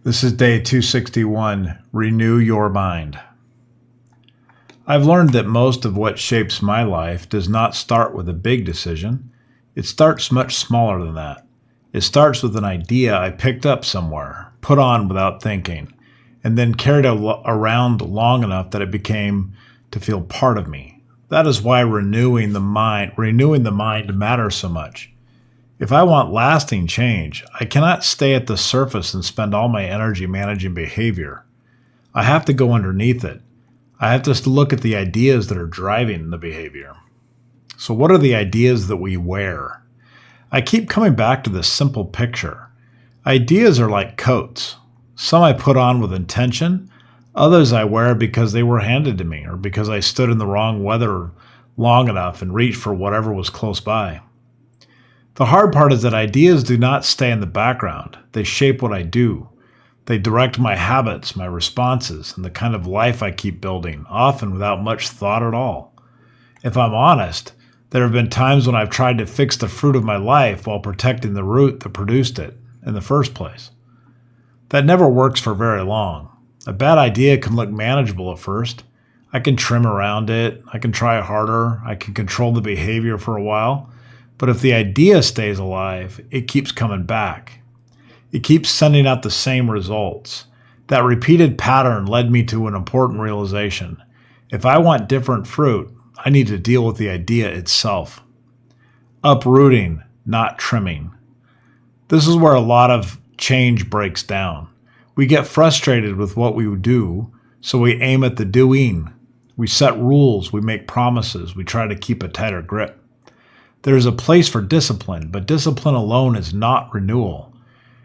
This is day 261, Renew Your Mind. I've learned that most of what shapes my life does not start with a big decision. It starts much smaller than that. It starts with an idea I picked up somewhere, put on without thinking, and then carried around long enough that it became to feel part of me. That is why renewing the mind matters so much. If I want lasting change, I cannot stay at the surface and spend all my energy managing behavior. I have to go underneath it. I have to look at the ideas that are driving the behavior. So what are the ideas that we wear? I keep coming back to this simple picture. Ideas are like coats. Some I put on with intention, others I wear because they were handed to me or because I stood in the wrong weather long enough and reached for whatever was close by. The hard part is that ideas do not stay in the background. They shape what I do. They direct my habits, my responses, and the kind of life I keep building, often without much thought at all. If I'm honest, there have been times when I've tried to fix the fruit of my life while protecting the root that produced it in the first place. That never works for very long. A bad idea can look manageable at first. I can trim around it. I can try harder. I can control the behavior for a while. But if the idea stays alive, it keeps coming back. It keeps sending out the same results. That repeated pattern led me to an important realization. If I want different fruit, I need to deal with the idea itself. Uprooting, not trimming. This is where a lot of change breaks down. We get frustrated with what we do, so we aim at the doing. We set rules, we make promises, we try to keep a tighter grip. There is a place for discipline, but discipline alone is not renewal.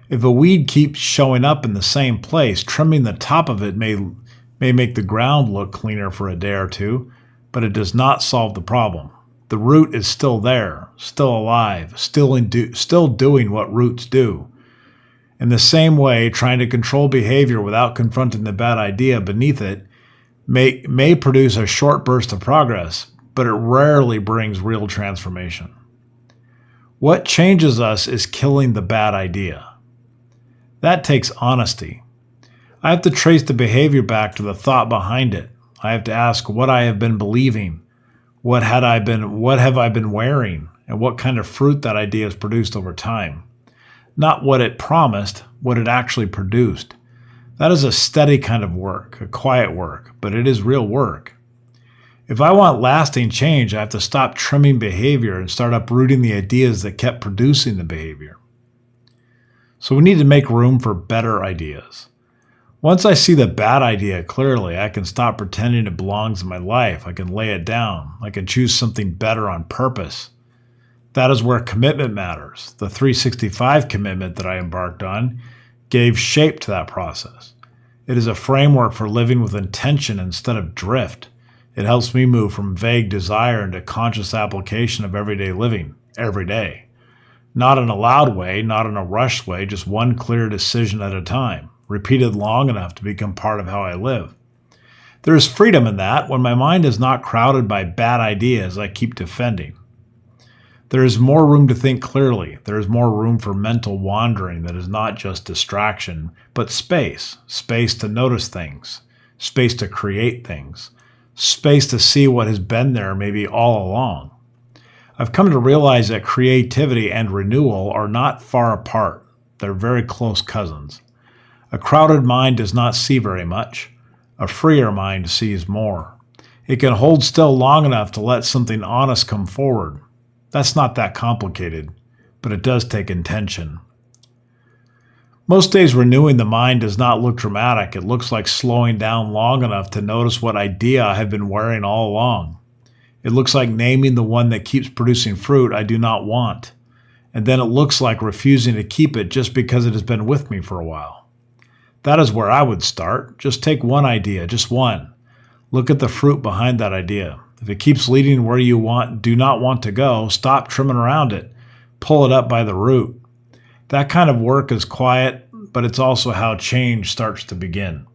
If a weed keeps showing up in the same place, trimming the top of it may make the ground look cleaner for a day or two, but it does not solve the problem. The root is still there, still alive, still doing what roots do. In the same way, trying to control behavior without confronting the bad idea beneath it may produce a short burst of progress, but it rarely brings real transformation. What changes us is killing the bad idea. That takes honesty. I have to trace the behavior back to the thought behind it. I have to ask what I have been believing, what have I been wearing, and what kind of fruit that idea has produced over time. Not what it promised, what it actually produced. That is a steady kind of work, a quiet work, but it is real work. If I want lasting change, I have to stop trimming behavior and start uprooting the ideas that kept producing the behavior. So we need to make room for better ideas. Once I see the bad idea clearly, I can stop pretending it belongs in my life. I can lay it down. I can choose something better on purpose. That is where commitment matters. The 365 commitment that I embarked on gave shape to that process. It is a framework for living with intention instead of drift. It helps me move from vague desire into conscious application of everyday living, every day. Not in a loud way, not in a rushed way, just one clear decision at a time, repeated long enough to become part of how I live. There is freedom in that when my mind is not crowded by bad ideas I keep defending. There is more room to think clearly. There is more room for mental wandering that is not just distraction, but space. Space to notice things, space to create things, space to see what has been there maybe all along. I've come to realize that creativity and renewal are not far apart. They're very close cousins. A crowded mind does not see very much. A freer mind sees more. It can hold still long enough to let something honest come forward. That's not that complicated, but it does take intention. Most days renewing the mind does not look dramatic. It looks like slowing down long enough to notice what idea I have been wearing all along. It looks like naming the one that keeps producing fruit I do not want. And then it looks like refusing to keep it just because it has been with me for a while. That is where I would start. Just take one idea, just one. Look at the fruit behind that idea. If it keeps leading where you do not want to go, stop trimming around it. Pull it up by the root. That kind of work is quiet, but it's also how change starts to begin.